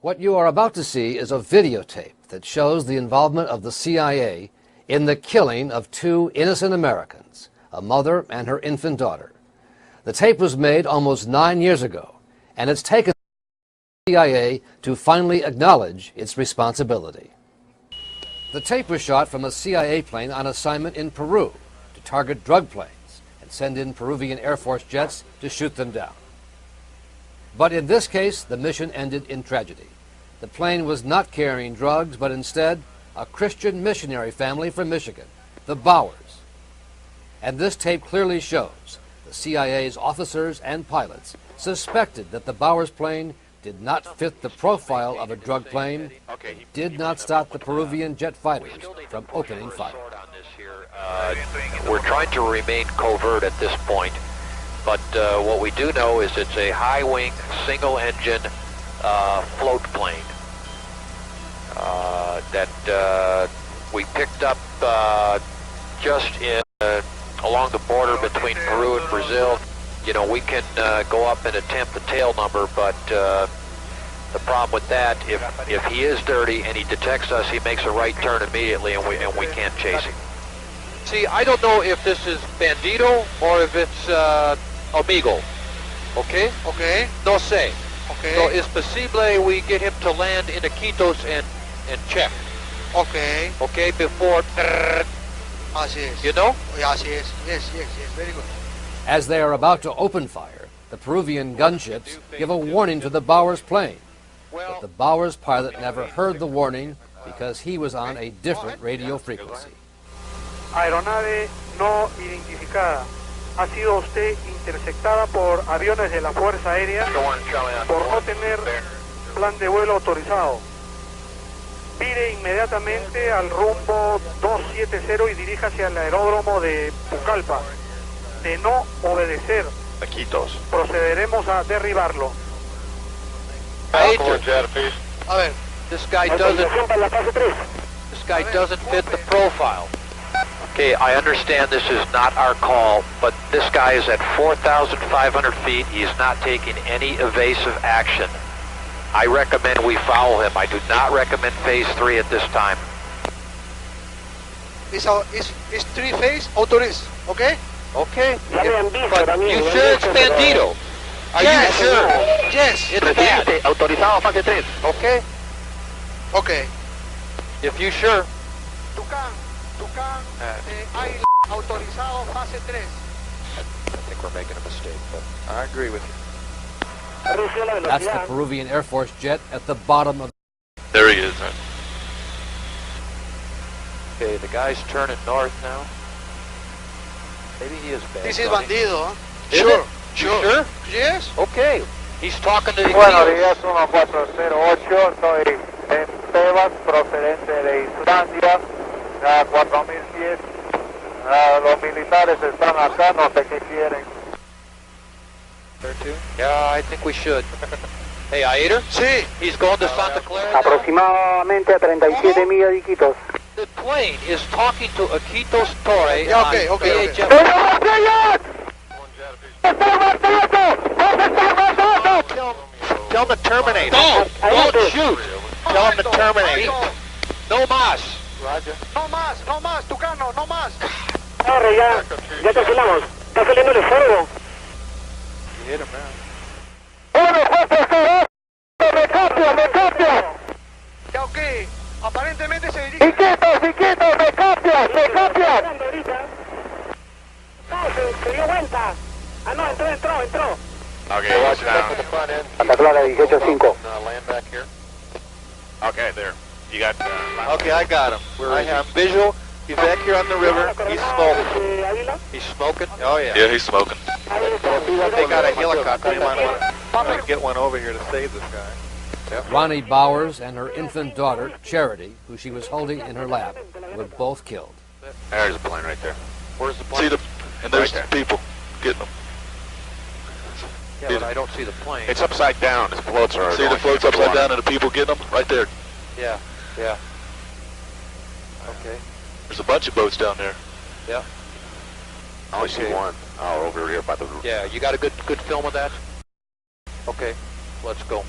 What you are about to see is a videotape that shows the involvement of the CIA in the killing of two innocent Americans, a mother and her infant daughter. The tape was made almost 9 years ago, and it's taken the CIA to finally acknowledge its responsibility. The tape was shot from a CIA plane on assignment in Peru to target drug planes and send in Peruvian Air Force jets to shoot them down. But in this case, the mission ended in tragedy. The plane was not carrying drugs, but instead a Christian missionary family from Michigan, the Bowers. And this tape clearly shows the CIA's officers and pilots suspected that the Bowers plane did not fit the profile of a drug plane, and did not stop the Peruvian jet fighters from opening fire. We're trying to remain covert at this point, but what we do know is it's a high-wing, single-engine float plane that we picked up just along the border between Peru and Brazil. You know, we can go up and attempt the tail number, but the problem with that, if he is dirty and he detects us, he makes a right turn immediately, and we can't chase him. See, I don't know if this is bandido or if it's amigo. Okay? Okay. No sé. Okay. So it's posible we get him to land in Iquitos and check. Okay. Okay, before. Así es. You know? Yeah, así es. Yes, very good. As they are about to open fire, the Peruvian gunships give a warning to the Bowers plane. But the Bowers pilot never heard the warning because he was on a different radio frequency. Aeronave no identificada. Ha sido usted interceptada por aviones de la Fuerza Aérea por no tener plan de vuelo autorizado. Vire inmediatamente al rumbo 270 y diríjase al aeródromo de Pucallpa. De no obedecer, procederemos a derribarlo. A ver. This guy doesn't fit the profile. Okay, I understand this is not our call, but this guy is at 4,500 feet. He is not taking any evasive action. I recommend we follow him. I do not recommend phase 3 at this time. It's 3 phase autorized, okay? Okay, but you sure it's bandido? Are you sure? Yes. It's bad. Autorizado fase 3. Okay? Okay. If you sure. Tucán, hay autorizado fase 3. I think we're making a mistake, but I agree with you. That's the Peruvian Air Force jet at the bottom of... There he is. Okay, the guy's turning north now. Maybe he is bad. This is bandido, huh? Sure. Sure. Yes. Okay. He's talking to the Buenos días, 1408, soy en Tebas, procedente de Islandia, a 4000 pies. Los militares están acá, no sé qué quieren. There too? Yeah, I think we should. Hey, Aider? Sí. He's going to Santa Clara. Aproximadamente a 37 millas de Iquitos. The plane is talking to Iquitos Torre. Yeah, okay. Tell him to terminate. Don't shoot. Tell him to terminate. No más. Roger. No más, Tucano, no más. Corre, ya terminamos. Está saliendo el fuego. You hit him now. Me cambio. Ya, ok. Aparentemente se dirige. Iquitos, me cambias. No, se dio vuelta. Ah, no, entró. Okay, watch down. Santa Clara 18-5. Land back here. Okay, there. You got. Okay, I got him. I have visual. He's back here on the river. He's smoking. He's smoking? Oh, yeah. Yeah, he's smoking. They got a helicopter. You might want to get one over here to save this guy. Yep. Ronnie Bowers and her infant daughter, Charity, who she was holding in her lap, were both killed. There's a plane right there. Where's the plane? And there's people getting them. Yeah, but I don't see the plane. It's upside down. The floats are. See the floats upside down and the people getting them right there. Yeah. Okay. There's a bunch of boats down there. Yeah. I only see one. Oh, over here by the roof. Yeah, you got a good film of that? Okay, let's go.